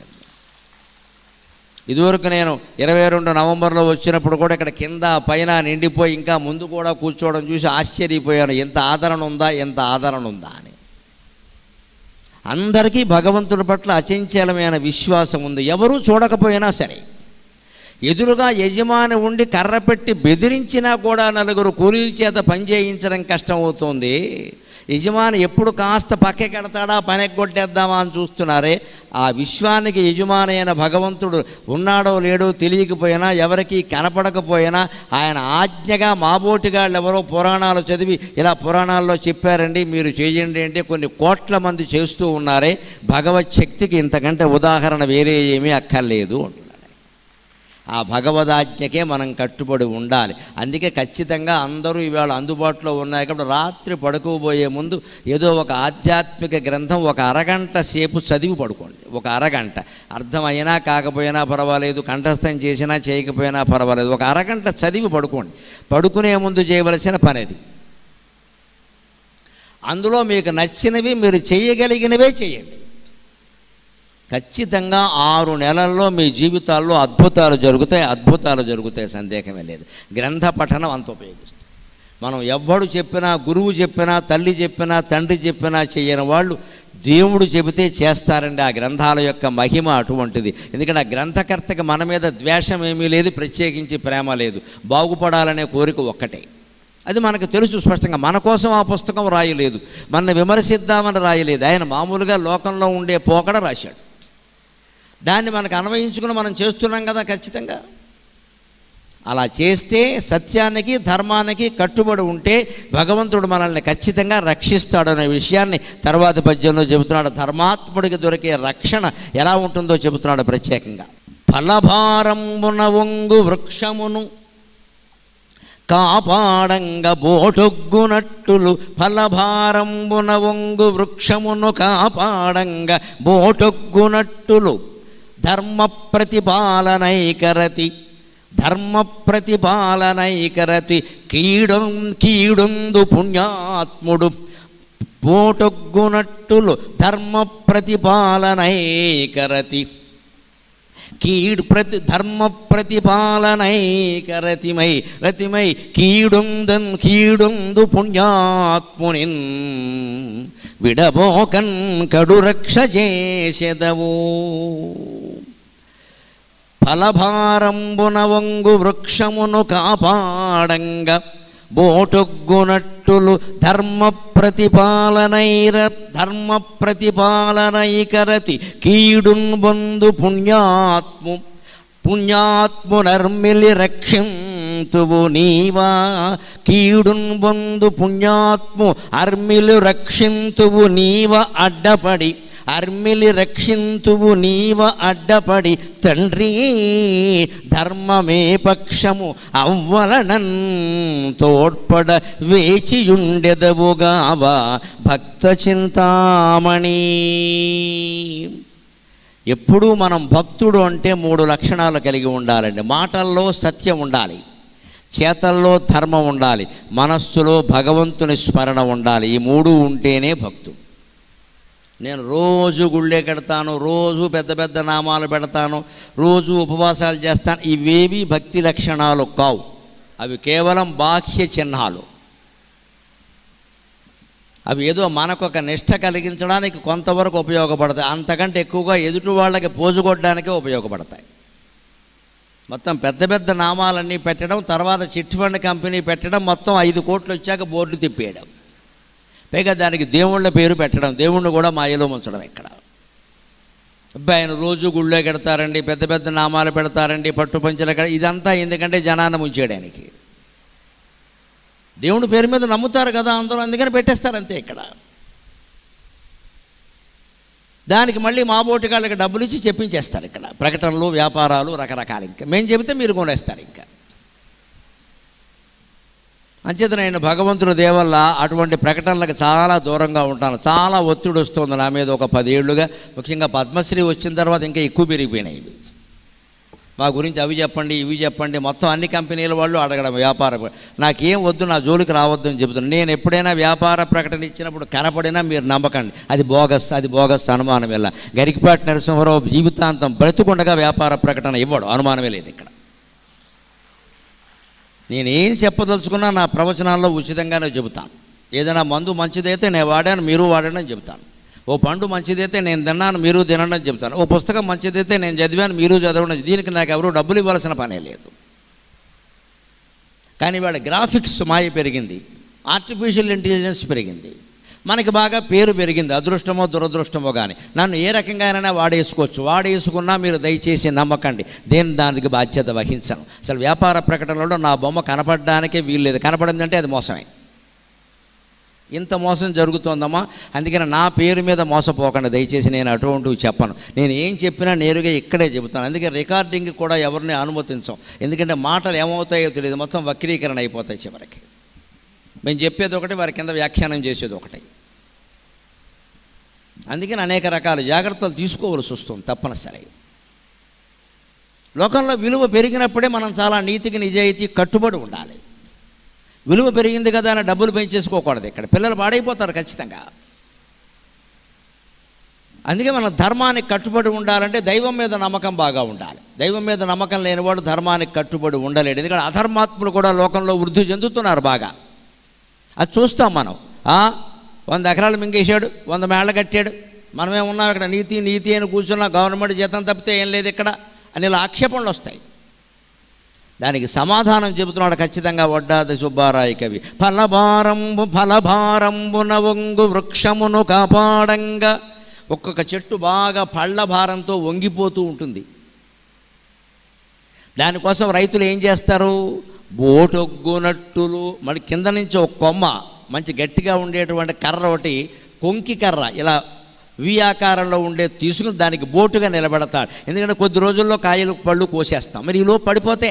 ఇదివరకు నేను 22 నవంబర్లో వచ్చినప్పుడు కూడా ఇక్కడ కింద పైన నిండిపోయి ఇంకా ముందు కూడా కూర్చోవడం చూసి ఆశ్చర్యపోయాను, ఎంత ఆదరణ ఉందా అని. అందరికీ భగవంతుడి పట్ల అచంచలమైన విశ్వాసం ఉంది. ఎవరూ చూడకపోయినా సరే ఎదురుగా యజమాని ఉండి కర్ర పెట్టి బెదిరించినా కూడా 4 కూలీల చేత పనిచేయించడం కష్టమవుతుంది. యజమాని ఎప్పుడు కాస్త పక్కకెడతాడా, పనెగ్గొట్టేద్దామా అని చూస్తున్నారే. ఆ విశ్వానికి యజమాని అయిన భగవంతుడు ఉన్నాడో లేడో తెలియకపోయినా, ఎవరికి కనపడకపోయినా ఆయన ఆజ్ఞగా మాబోటిగాళ్ళు ఎవరో పురాణాలు చదివి ఇలా పురాణాల్లో చెప్పారండి మీరు చేయండి అంటే కొన్ని కోట్ల మంది చేస్తూ ఉన్నారే. భగవత్ శక్తికి ఇంతకంటే ఉదాహరణ వేరే ఏమీ అక్కర్లేదు. ఆ భగవదాజ్ఞకే మనం కట్టుబడి ఉండాలి. అందుకే ఖచ్చితంగా అందరూ ఇవాళ అందుబాటులో ఉన్నాయి కాబట్టి రాత్రి పడుకోబోయే ముందు ఏదో ఒక ఆధ్యాత్మిక గ్రంథం ఒక అరగంట సేపు చదివి పడుకోండి. ఒక అరగంట, అర్థమైనా కాకపోయినా పర్వాలేదు, కంఠస్థం చేసినా చేయకపోయినా పర్వాలేదు, ఒక అరగంట చదివి పడుకోండి. పడుకునే ముందు చేయవలసిన పని అది. అందులో మీకు నచ్చినవి మీరు చేయగలిగినవే చేయండి. ఖచ్చితంగా 6 నెలల్లో మీ జీవితాల్లో అద్భుతాలు జరుగుతాయి, సందేహమే లేదు. గ్రంథ పఠనం అంత ఉపయోగిస్తుంది. మనం ఎవ్వడు చెప్పినా, గురువు చెప్పినా, తల్లి చెప్పినా, తండ్రి చెప్పినా చేయని వాళ్ళు దేవుడు చెబితే చేస్తారండి. ఆ గ్రంథాల యొక్క మహిమ అటువంటిది. ఎందుకంటే ఆ గ్రంథకర్తకి మన మీద ద్వేషం ఏమీ లేదు, ప్రత్యేకించి ప్రేమ లేదు, బాగుపడాలనే కోరిక ఒక్కటే. అది మనకు తెలుసు స్పష్టంగా. మన కోసం ఆ పుస్తకం రాయలేదు, మన విమర్శిద్దామని రాయలేదు. ఆయన మామూలుగా లోకంలో ఉండే పోకడ రాశాడు. దాన్ని మనకు అన్వయించుకుని మనం చేస్తున్నాం కదా. ఖచ్చితంగా అలా చేస్తే, సత్యానికి ధర్మానికి కట్టుబడి ఉంటే భగవంతుడు మనల్ని ఖచ్చితంగా రక్షిస్తాడనే విషయాన్ని తర్వాతి పద్యంలో చెబుతున్నాడు. ధర్మాత్ముడికి దొరికే రక్షణ ఎలా ఉంటుందో చెబుతున్నాడు ప్రత్యేకంగా. ఫలభారంబున వంగు వృక్షమును కాపాడంగ బోటొగ్గునట్టులు, ఫలభారంబున వంగు వృక్షమును కాపాడంగ బోటొగ్గునట్టులు, ధర్మ ప్రతిపాలనైకరతి ధర్మ ప్రతిపాలనైకరతి కీడొందు పుణ్యాత్ముడు బోటొగ్గునట్టులు ధర్మ ప్రతిపాలనైకరతి ధర్మ ప్రతిపాలనైకరతిమై రతిమై కీడొందు పుణ్యాత్మునిన్ విడబోకన్ కడు రక్ష చేసెదవు ఫలభారంబున వంగు వృక్షమును కాపాడంగ బోటొగ్గునట్టులు ధర్మ ప్రతిపాలనైకరతి కీడున్ బంధు పుణ్యాత్మునర్మిలి రక్షింతువు నీవా కీడున్ బంధు పుణ్యాత్ము అర్మిలు రక్షింతువు నీవ అడ్డపడి అర్మిలి రక్షింతువు నీవ అడ్డపడి తండ్రి ధర్మమే పక్షము అవ్వలనన్ తోడ్పడ వేచియుండెదవుగావా భక్త చింతామణి. ఎప్పుడూ మనం భక్తుడు అంటే 3 లక్షణాలు కలిగి ఉండాలండి. మాటల్లో సత్యం ఉండాలి, చేతల్లో ధర్మం ఉండాలి, మనస్సులో భగవంతుని స్మరణ ఉండాలి. ఈ 3 ఉంటేనే భక్తుడు. నేను రోజు గుళ్ళే కడతాను, రోజు పెద్ద పెద్ద నామాలు పెడతాను, రోజు ఉపవాసాలు చేస్తాను, ఇవేవి భక్తి లక్షణాలు కావు. అవి కేవలం బాహ్య చిహ్నాలు. అవి ఏదో మనకొక నిష్ఠ కలిగించడానికి కొంతవరకు ఉపయోగపడతాయి, అంతకంటే ఎక్కువగా ఎదుటి వాళ్ళకి పోజుకొట్టడానికే ఉపయోగపడతాయి. మొత్తం పెద్ద పెద్ద నామాలన్నీ పెట్టడం, తర్వాత చిట్ ఫండ్ కంపెనీ పెట్టడం, మొత్తం 5 కోట్లు వచ్చాక బోర్డు తిప్పేయడం, పైగా దానికి దేవుళ్ళ పేరు పెట్టడం, దేవుణ్ణి కూడా మాయలో ఉంచడం. ఇక్కడ అబ్బాయి ఆయన రోజు గుళ్ళో కడతారండి, పెద్ద పెద్ద నామాలు పెడతారండి, పట్టు పంచలు ఇదంతా ఎందుకంటే జనాన్ని ముంచేయడానికి. దేవుడి పేరు మీద నమ్ముతారు కదా అందరూ, అందుకని పెట్టేస్తారు అంతే. ఇక్కడ దానికి మళ్ళీ మా బోటికాళ్ళకి డబ్బులు ఇచ్చి చెప్పించేస్తారు. ఇక్కడ ప్రకటనలు, వ్యాపారాలు రకరకాలు. ఇంకా మేము చెబితే మీరు కొనేస్తారు. ఇంకా అంచేత నేను భగవంతుడి దేవల్ల అటువంటి ప్రకటనలకు చాలా దూరంగా ఉంటాను. చాలా ఒత్తిడి వస్తుంది నా మీద ఒక 10 ఏళ్ళుగా. ముఖ్యంగా పద్మశ్రీ వచ్చిన తర్వాత ఇంకా ఎక్కువ పెరిగిపోయినాయి ఇవి. మా గురించి అవి చెప్పండి, ఇవి చెప్పండి, మొత్తం అన్ని కంపెనీల వాళ్ళు అడగడం. వ్యాపార నాకేం వద్దు, నా జోలికి రావద్దు అని చెబుతాను. నేను ఎప్పుడైనా వ్యాపార ప్రకటన ఇచ్చినప్పుడు కనపడినా మీరు నమ్మకండి, అది బోగస్, అది బోగస్, అనుమానం వెళ్ళ. గరికపాటి నరసింహారావు జీవితాంతం బ్రతుకుండగా వ్యాపార ప్రకటన ఇవ్వడు, అనుమానమే లేదు. ఇక్కడ నేనేం చెప్పదలుచుకున్నా నా ప్రవచనాల్లో ఉచితంగానే చెబుతాను. ఏదైనా మందు మంచిదైతే నేను వాడాను, మీరు వాడాను అని చెబుతాను. ఓ పండు మంచిదైతే నేను తిన్నాను, మీరు తినండి అని చెబుతాను. ఓ పుస్తకం మంచిదైతే నేను చదివాను, మీరు చదవండి. దీనికి నాకు ఎవరు డబ్బులు ఇవ్వాల్సిన పనే లేదు. కానీ వాళ్ళ గ్రాఫిక్స్ మాయ పెరిగింది, ఆర్టిఫిషియల్ ఇంటెలిజెన్స్ పెరిగింది, మనకి బాగా పేరు పెరిగింది. అదృష్టమో దురదృష్టమో కానీ నన్ను ఏ రకంగానైనా వాడేసుకోవచ్చు. వాడేసుకున్నా మీరు దయచేసి నమ్మకండి, దానికి బాధ్యత వహించను. అసలు వ్యాపార ప్రకటనలో నా బొమ్మ కనపడడానికే వీల్లేదు. కనపడిందంటే అది మోసమే. ఇంత మోసం జరుగుతోందమ్మా, అందుకని నా పేరు మీద మోసపోకండి దయచేసి. నేను అటువంటివి చెప్పను. నేను ఏం చెప్పినా నేరుగా ఇక్కడే చెబుతాను. అందుకే రికార్డింగ్ కూడా ఎవరిని అనుమతించాం. ఎందుకంటే మాటలు ఏమవుతాయో తెలియదు, మొత్తం వక్రీకరణ అయిపోతాయి చివరికి. మేము చెప్పేది ఒకటి, వారి కింద వ్యాఖ్యానం చేసేది ఒకటి. అందుకని అనేక రకాల జాగ్రత్తలు తీసుకోవాల్సి వస్తుంది తప్పనిసరి. లోకంలో విలువ పెరిగినప్పుడే మనం చాలా నీతికి నిజాయితీ కట్టుబడి ఉండాలి. విలువ పెరిగింది కదా అని డబ్బులు పెంచేసుకోకూడదు. ఇక్కడ పిల్లలు పాడైపోతారు ఖచ్చితంగా. అందుకే మనం ధర్మానికి కట్టుబడి ఉండాలంటే దైవం మీద నమ్మకం బాగా ఉండాలి. దైవం మీద నమ్మకం లేనివాడు ధర్మానికి కట్టుబడి ఉండలేడు. ఎందుకంటే అధర్మాత్ములు కూడా లోకంలో వృద్ధి చెందుతున్నారు బాగా. అది చూస్తాం మనం. 100 ఎకరాలు మింగేశాడు, 100 మేళ్ళ కట్టాడు, మనమేమున్నాం ఇక్కడ నీతి నీతి అని కూర్చున్నా, గవర్నమెంట్ జీతం తప్పితే ఏం లేదు ఇక్కడ అని ఇలా ఆక్షేపణలు వస్తాయి. దానికి సమాధానం చెబుతున్నాడు ఖచ్చితంగా వడ్డాది సుబ్బారాయ కవి. ఫలభారంబున వంగు వృక్షమును కాపాడంగా. ఒక్కొక్క చెట్టు బాగా పళ్ళ భారంతో వంగిపోతూ ఉంటుంది. దానికోసం రైతులు ఏం చేస్తారు, బోటొగ్గునట్టులు మరి కింద నుంచి ఒక కొమ్మ మంచి గట్టిగా ఉండేటువంటి కర్ర ఒకటి, కొంకి కర్ర ఇలా వి ఆకారంలో ఉండే తీసుకుని దానికి బోటుగా నిలబెడతారు. ఎందుకంటే కొద్ది రోజుల్లో కాయలు పళ్ళు కోసేస్తాం, మరి ఈలో పడిపోతే.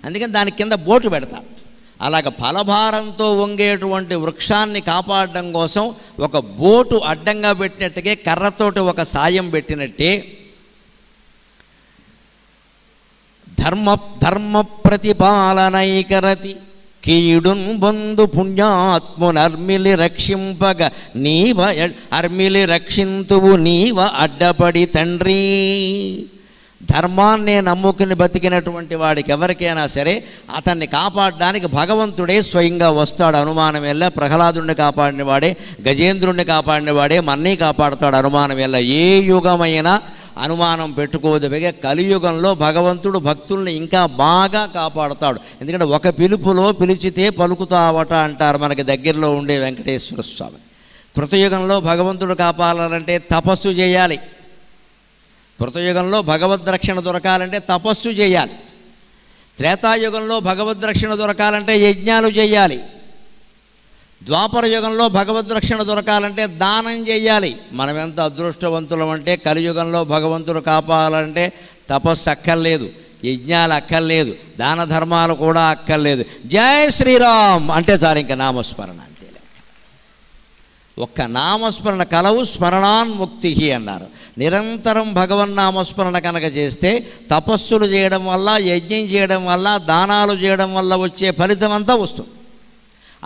అందుకని దాని కింద బోటు పెడతారు. అలాగ ఫలభారంతో వంగేటువంటి వృక్షాన్ని కాపాడడం కోసం ఒక బోటు అడ్డంగా పెట్టినట్టుగా కర్రతోటి ఒక సాయం పెట్టినట్టే ధర్మ ప్రతిపాలనైకరతి కీడున్ బంధు పుణ్యాత్మునర్మిలి రక్షింపగ నీవ అర్మిలి రక్షింతువు నీవ అడ్డపడి తండ్రి. ధర్మాన్నే నమ్ముకుని బతికినటువంటి వాడికి ఎవరికైనా సరే అతన్ని కాపాడడానికి భగవంతుడే స్వయంగా వస్తాడు, అనుమానం వెళ్ళ. ప్రహ్లాదుడిని కాపాడిన వాడే, గజేంద్రుడిని కాపాడిన వాడే మన్ని కాపాడుతాడు, అనుమానం వెళ్ళ. ఏ యుగమైనా అనుమానం పెట్టుకోవద్దు. పైగా కలియుగంలో భగవంతుడు భక్తుల్ని ఇంకా బాగా కాపాడుతాడు. ఎందుకంటే ఒక పిలుపులో పిలిచితే పలుకుతావట అంటారు మనకి దగ్గరలో ఉండే వెంకటేశ్వర స్వామి. కృతయుగంలో భగవంతుడు కాపాడాలంటే తపస్సు చేయాలి. కృతయుగంలో భగవద్రక్షణ దొరకాలంటే తపస్సు చేయాలి. త్రేతాయుగంలో భగవద్రక్షణ దొరకాలంటే యజ్ఞాలు చేయాలి. ద్వాపర యుగంలో భగవద్రక్షణ దొరకాలంటే దానం చేయాలి. మనం ఎంత అదృష్టవంతులం అంటే కలియుగంలో భగవంతుడు కాపాడాలంటే తపస్సు అక్కర్లేదు, యజ్ఞాలు అక్కర్లేదు, దాన ధర్మాలు కూడా అక్కర్లేదు. జై శ్రీరామ్ అంటే చాలు, ఇంకా నామస్మరణ అంతే లెక్క. ఒక్క నామస్మరణ కలవు స్మరణాన్ముక్తి అన్నారు. నిరంతరం భగవన్నామస్మరణ కనుక చేస్తే తపస్సులు చేయడం వల్ల, యజ్ఞం చేయడం వల్ల, దానాలు చేయడం వల్ల వచ్చే ఫలితం అంతా వస్తుంది.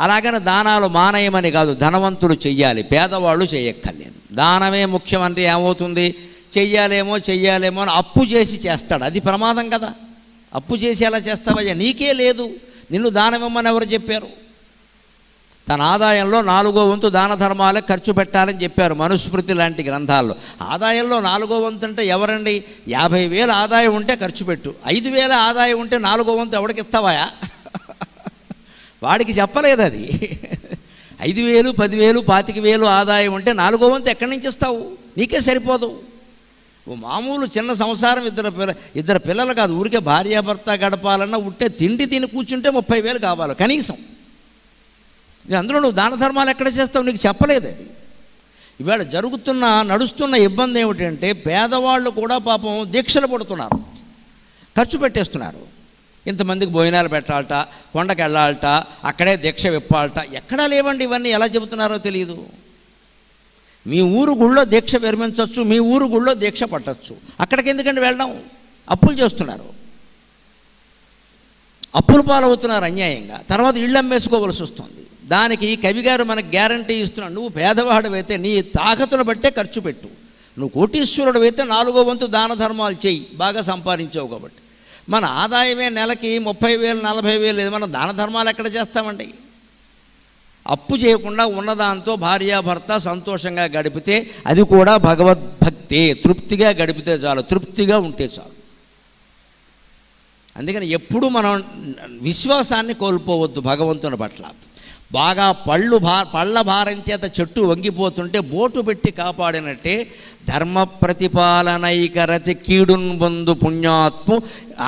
అలాగని దానాలు మానేయమని కాదు, ధనవంతుడు చెయ్యాలి, పేదవాళ్ళు చేయక్కర్లేదు. దానమే ముఖ్యమంటే ఏమవుతుంది, చెయ్యాలేమో అని అప్పు చేసి చేస్తాడు, అది ప్రమాదం కదా. అప్పు చేసి ఎలా చేస్తావయ్యా, నీకే లేదు, నిన్ను దానమిమ్మని ఎవరు చెప్పారు? తన ఆదాయంలో 4వ వంతు దాన ధర్మాలకు ఖర్చు పెట్టాలని చెప్పారు మనుస్మృతి లాంటి గ్రంథాల్లో. ఆదాయంలో 4వ వంతు అంటే ఎవరండి? 50,000 ఆదాయం ఉంటే ఖర్చు పెట్టు, 5,000 ఆదాయం ఉంటే 4వ వంతు ఎవడికి ఇస్తావాయా? వాడికి చెప్పలేదు అది. 5,000, 10,000, 25,000 ఆదాయం ఉంటే 4వ వంతు ఎక్కడి నుంచి ఇస్తావు? నీకే సరిపోదు. మామూలు చిన్న సంసారం, ఇద్దరు పిల్లలు కాదు, ఊరికే భార్యాభర్త గడపాలన్నా ఉట్టే తిండి తిని కూర్చుంటే 30,000 కావాలి కనీసం. అందులో నువ్వు దాన ధర్మాలు ఎక్కడ చేస్తావు? నీకు చెప్పలేదు అది. ఇవాళ నడుస్తున్న ఇబ్బంది ఏమిటంటే పేదవాళ్ళు కూడా పాపం దీక్షలు పడుతున్నారు, ఖర్చు పెట్టేస్తున్నారు. ఇంతమందికి భోజనాలు పెట్టాలట, కొండకి వెళ్ళాలట, అక్కడే దీక్ష విప్పాలట. ఎక్కడా లేవండి ఇవన్నీ. ఎలా చెబుతున్నారో తెలియదు. మీ ఊరు గుళ్ళో దీక్ష విరమించవచ్చు, మీ ఊరు గుళ్ళో దీక్ష పట్టచ్చు. అక్కడికి ఎందుకంటే వెళ్ళడం? అప్పులు చేస్తున్నారు, అప్పుల పాలవుతున్నారు అన్యాయంగా. తర్వాత ఇళ్ళు అమ్మేసుకోవలసి వస్తుంది. దానికి కవిగారు మనకు గ్యారంటీ ఇస్తున్నాడు, నువ్వు పేదవాడివైతే నీ తాకతును బట్టే ఖర్చు పెట్టు, నువ్వు కోటీశ్వరుడు అయితే 4వ వంతు దాన ధర్మాలు చేయి, బాగా సంపాదించావు కాబట్టి. మన ఆదాయమే నెలకి 30,000, 40,000 లేదు, మనం దాన ధర్మాలు ఎక్కడ చేస్తామండి? అప్పు చేయకుండా ఉన్నదాంతో భార్యాభర్త సంతోషంగా గడిపితే అది కూడా భగవద్భక్తే. తృప్తిగా గడిపితే చాలు, తృప్తిగా ఉంటే చాలు. అందుకని ఎప్పుడు మనం విశ్వాసాన్ని కోల్పోవద్దు భగవంతుని పట్ల. బాగా పళ్ళ భారం చేత చెట్టు వంగిపోతుంటే బోటు పెట్టి కాపాడినట్టే ధర్మ ప్రతిపాలనైకరతి కీడున్ బంధు పుణ్యాత్ము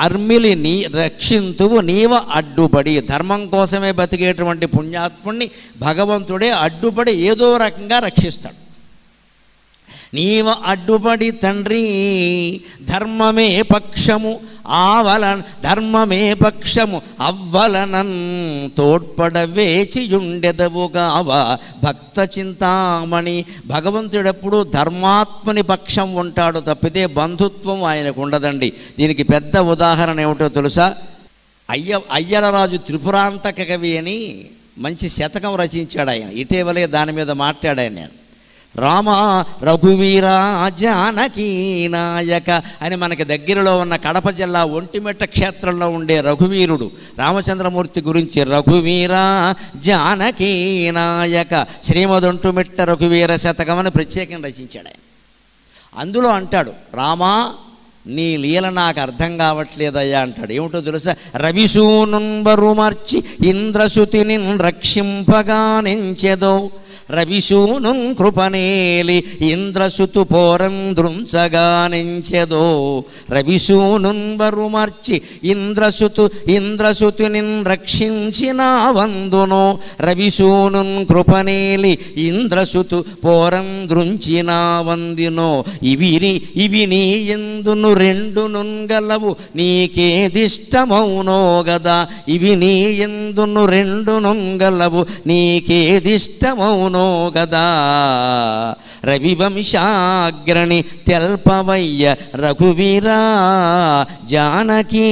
అర్మిలి నీ రక్షింతువు నీవ అడ్డుపడి. ధర్మం కోసమే బతికేటువంటి పుణ్యాత్ముణ్ణి భగవంతుడే అడ్డుపడి ఏదో రకంగా రక్షిస్తాడు. నీవ అడ్డుపడి తండ్రి ధర్మమే పక్షము ధర్మమే పక్షము అవ్వలనన్ తోడ్పడ వేచియుండెదవుగావా భక్త చింతామణి. భగవంతుడెప్పుడు ధర్మాత్మని పక్షం ఉంటాడు తప్పితే బంధుత్వం ఆయనకు ఉండదండి. దీనికి పెద్ద ఉదాహరణ ఏమిటో తెలుసా? అయ్యలరాజు త్రిపురాంతక కవి అని మంచి శతకం రచించాడు ఆయన. ఇటీవలే దాని మీద మాట్లాడాను నేను. రామ రఘువీర జానకీ నాయక అని మనకి దగ్గరలో ఉన్న కడప జిల్లా ఒంటిమిట్ట క్షేత్రంలో ఉండే రఘువీరుడు రామచంద్రమూర్తి గురించి రఘువీర జానకీ నాయక శ్రీమదొంటుమిట్ట రఘువీర శతకం అని ప్రత్యేకంగా రచించాడు ఆయన. అందులో అంటాడు, రామా నీ లీల నాకు అర్థం కావట్లేదయ్యా అంటాడు. ఏమిటో తెలుసా? రవిశూనుంబరు మార్చి ఇంద్రసుతిని రక్షింపగా నెంచెదో రవిశూను కృపనేలి ఇంద్రసుతు పోరంద్రుంచగా నెంచెదో. రవిశూనున్ బరుమర్చి ఇంద్రసుతుని రక్షించిన వందునో రవిశూనున్ కృపనేలి ఇంద్రసుతు పోరంద్రుంచిన వందినో. ఇవి నీ ఎందును రెండు నుంగలవు నీకేదిష్టమౌనో గదా. ఇవి నీ ఎందును రెండు నుంగలవు నీకేదిష్టమౌనో అవునో గదా రవివంశాగ్రణి తెల్పవయ్య రఘువీరా జానకీ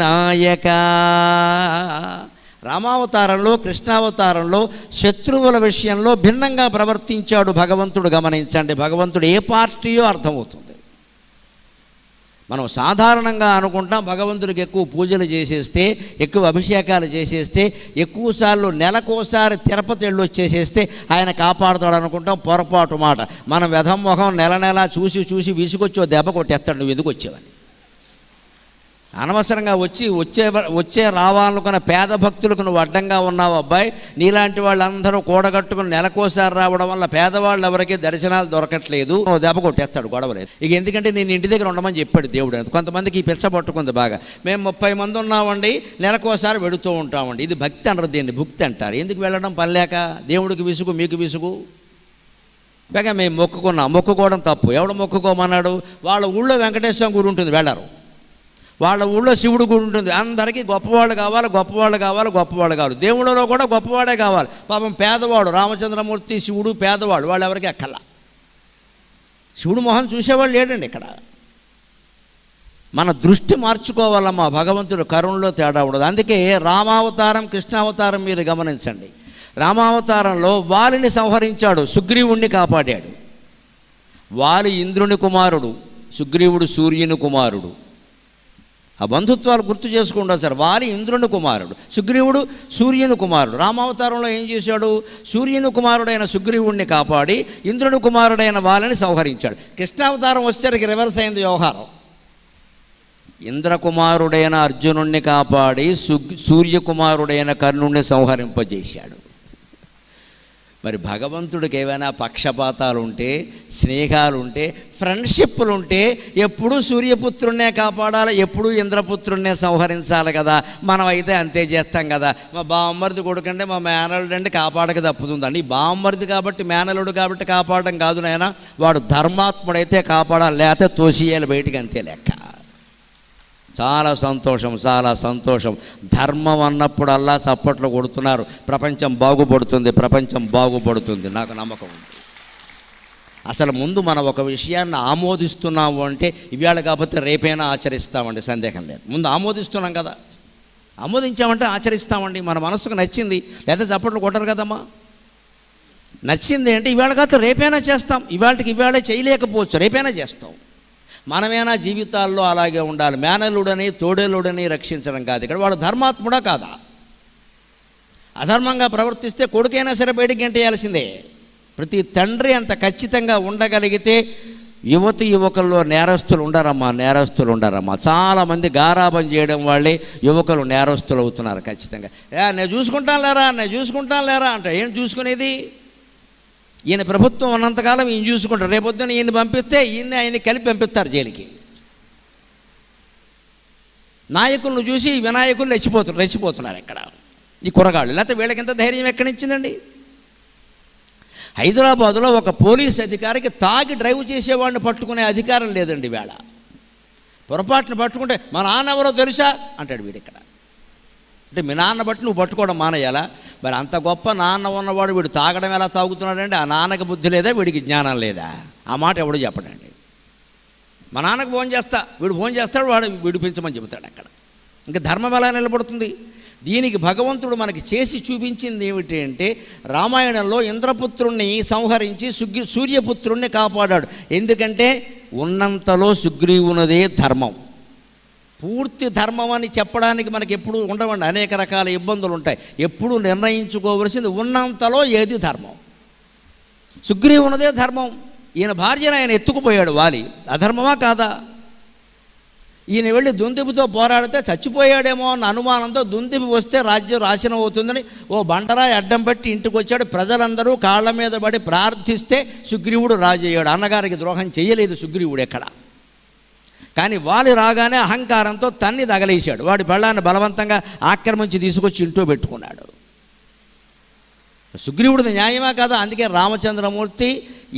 నాయక. రామావతారంలో కృష్ణావతారంలో శత్రువుల విషయంలో భిన్నంగా ప్రవర్తించాడు భగవంతుడు. గమనించండి, భగవంతుడు ఏ పార్టీయో అర్థమవుతుంది. మనం సాధారణంగా అనుకుంటాం భగవంతుడికి ఎక్కువ పూజలు చేసేస్తే, ఎక్కువ అభిషేకాలు చేసేస్తే, ఎక్కువసార్లు నెలకోసారి తిరుపతి వెళ్ళి వచ్చేసేస్తే ఆయన కాపాడుతాడు అనుకుంటాం. పొరపాటు మాట. మనం వ్యధం మొహం నెల నెలా చూసి చూసి విసుకొచ్చి దెబ్బ కొట్టేస్తాడు, నువ్వు ఎందుకు వచ్చేవని. అనవసరంగా వచ్చే రావాలనుకున్న పేద భక్తులకు నువ్వు అడ్డంగా ఉన్నావు అబ్బాయి. నీలాంటి వాళ్ళందరూ కూడగట్టుకుని నెలకోసారి రావడం వల్ల పేదవాళ్ళు ఎవరికి దర్శనాలు దొరకట్లేదు, నువ్వు దెబ్బ కొట్టేస్తాడు, గొడవలేదు. ఇక ఎందుకంటే నేను ఇంటి దగ్గర ఉండమని చెప్పాడు దేవుడు. కొంతమందికి ఈ పిచ్చ పట్టుకుంది బాగా. మేము 30 మంది ఉన్నామండి, నెలకోసారి వెడుతూ ఉంటామండి. ఇది భక్తి అనరు, దీన్ని భుక్తి అంటారు. ఎందుకు వెళ్ళడం పనిలేక? దేవుడికి విసుగు, మీకు విసుగు. పైగా మేము మొక్కుకోవడం తప్పు. ఎవడు మొక్కుకోమన్నాడు? వాళ్ళ ఊళ్ళో వెంకటేశ్వర గుడి ఉంటుంది, వెళ్ళరు. వాళ్ళ ఊళ్ళో శివుడు గుడి ఉంటుంది. అందరికీ గొప్పవాళ్ళు కావాలి, గొప్పవాళ్ళు కావాలి, గొప్పవాళ్ళు కావాలి. దేవుళ్ళలో కూడా గొప్పవాడే కావాలి. పాపం పేదవాడు రామచంద్రమూర్తి శివుడు పేదవాడు, వాళ్ళు ఎవరికి ఎక్కల. శివుడు మొహం చూసేవాళ్ళు లేడండి ఇక్కడ. మన దృష్టి మార్చుకోవాలమ్మా. భగవంతుడు కరుణలో తేడా ఉండదు. అందుకే రామావతారం కృష్ణావతారం మీరు గమనించండి. రామావతారంలో వాలిని సంహరించాడు, సుగ్రీవుణ్ణి కాపాడాడు. వాలి ఇంద్రుని కుమారుడు, సుగ్రీవుడు సూర్యుని కుమారుడు. ఆ బంధుత్వాలు గుర్తు చేసుకుంటారు సార్. వాలి ఇంద్రుని కుమారుడు, సుగ్రీవుడు సూర్యుని కుమారుడు. రామావతారంలో ఏం చేశాడు? సూర్యుని కుమారుడైన సుగ్రీవుణ్ణి కాపాడి ఇంద్రుని కుమారుడైన వాలిని సంహరించాడు. కృష్ణావతారం వచ్చేసరికి రివర్స్ అయింది వ్యవహారం. ఇంద్రకుమారుడైన అర్జునుణ్ణి కాపాడి సూర్యకుమారుడైన కర్ణుణ్ణి సంహరింపజేశాడు. మరి భగవంతుడికి ఏమైనా పక్షపాతాలు ఉంటే, స్నేహాలు ఉంటే, ఫ్రెండ్షిప్లు ఉంటే ఎప్పుడూ సూర్యపుత్రున్నే కాపాడాలి, ఎప్పుడూ ఇంద్రపుత్రున్నే సంహరించాలి కదా. మనం అయితే అంతే చేస్తాం కదా. మా బామ్మరిది కొడుకంటే మా మేనలుడు అంటే కాపాడక తప్పుతుందండి. ఈ బామ్మరిది కాబట్టి, మేనలుడు కాబట్టి కాపాడడం కాదు నాయన. వాడు ధర్మాత్ముడైతే కాపాడాలి, లేకపోతే తోసియాలి బయటికి, అంతే లెక్క. చాలా సంతోషం, చాలా సంతోషం. ధర్మం అన్నప్పుడల్లా చప్పట్లు కొడుతున్నారు. ప్రపంచం బాగుపడుతుంది, ప్రపంచం బాగుపడుతుంది, నాకు నమ్మకం ఉంది. అసలు ముందు మనం ఒక విషయాన్ని ఆమోదిస్తున్నాము అంటే ఇవాళ కాకపోతే రేపైనా ఆచరిస్తామండి, సందేహం లేదు. ముందు ఆమోదిస్తున్నాం కదా, ఆమోదించామంటే ఆచరిస్తామండి. మన మనసుకు నచ్చింది, లేదా చప్పట్లు కొట్టరు కదమ్మా. నచ్చింది అంటే ఇవాళ కాకపోతే రేపైనా చేస్తాం. ఇవాళకి ఇవాళే చేయలేకపోవచ్చు, రేపైనా చేస్తాం. మనమేనా జీవితాల్లో అలాగే ఉండాలి. మేనలుడని తోడేలుడని రక్షించడం కాదు ఇక్కడ. వాడు ధర్మాత్ముడా కాదా? అధర్మంగా ప్రవర్తిస్తే కొడుకైనా సరే బయటికి గెంటేయాల్సిందే. ప్రతి తండ్రి అంత ఖచ్చితంగా ఉండగలిగితే యువకుల్లో నేరస్తులు ఉండరమ్మా. చాలామంది గారాబం చేయడం వాళ్ళే యువకులు నేరస్తులు అవుతున్నారు ఖచ్చితంగా. నేను చూసుకుంటాను లేరా అంటే ఏం చూసుకునేది? ఈయన ప్రభుత్వం ఉన్నంతకాలం ఈయన చూసుకుంటారు. రేపొద్దున ఈయన పంపిస్తే ఆయన కలిపి పంపిస్తారు జైలుకి. నాయకులను చూసి వినాయకులు రెచ్చిపోతున్నారు ఇక్కడ ఈ కురగాళ్ళు. లేకపోతే వీళ్ళకింత ధైర్యం ఎక్కడి నుంచిందండి? హైదరాబాదులో ఒక పోలీస్ అధికారికి తాగి డ్రైవ్ చేసేవాడిని పట్టుకునే అధికారం లేదండి వేళ. పొరపాటును పట్టుకుంటే మా నాన్న ఎవరో తెలుసా అంటాడు వీడిక్కడ. అంటే మీ నాన్న బట్టి నువ్వు పట్టుకోవడం మానేయాలా? మరి అంత గొప్ప నాన్న ఉన్నవాడు వీడు తాగడం ఎలా తాగుతున్నాడండి? ఆ నాన్నకి బుద్ధి లేదా, వీడికి జ్ఞానం లేదా? ఆ మాట ఎవడు చెప్పడండి. మా నాన్నకు ఫోన్ చేస్తా, వీడు ఫోన్ చేస్తాడు, వాడు విడిపించమని చెబుతాడు అక్కడ. ఇంకా ధర్మం ఎలా నిలబడుతుంది? దీనికి భగవంతుడు మనకి చేసి చూపించింది ఏమిటి అంటే, రామాయణంలో ఇంద్రపుత్రుణ్ణి సంహరించి సూర్యపుత్రుణ్ణి కాపాడాడు. ఎందుకంటే ఉన్నంతలో సుగ్రీవునదే ధర్మం. పూర్తి ధర్మం అని చెప్పడానికి మనకి ఎప్పుడు ఉండవండి, అనేక రకాల ఇబ్బందులు ఉంటాయి. ఎప్పుడు నిర్ణయించుకోవలసింది ఉన్నంతలో ఏది ధర్మం. సుగ్రీవునదే ధర్మం. ఈయన భార్యను ఆయన ఎత్తుకుపోయాడు వాలి, అధర్మమా కాదా? ఈయన వెళ్ళి దుందుబితో పోరాడితే చచ్చిపోయాడేమో అన్న అనుమానంతో దుందుబి వస్తే రాజ్యం నాశనం అవుతుందని ఓ బండరాయి అడ్డం పెట్టి ఇంటికి వచ్చాడు. ప్రజలందరూ కాళ్ళ మీద పడి ప్రార్థిస్తే సుగ్రీవుడు రాజు అయ్యాడు. అన్నగారికి ద్రోహం చేయలేదు సుగ్రీవుడు ఎక్కడ. కానీ వాలి రాగానే అహంకారంతో తన్ని తగలేశాడు. వాడి పెళ్ళాన్ని బలవంతంగా ఆక్రమించి తీసుకొచ్చి ఇంట్లో పెట్టుకున్నాడు. సుగ్రీవుడిది న్యాయమా కదా? అందుకే రామచంద్రమూర్తి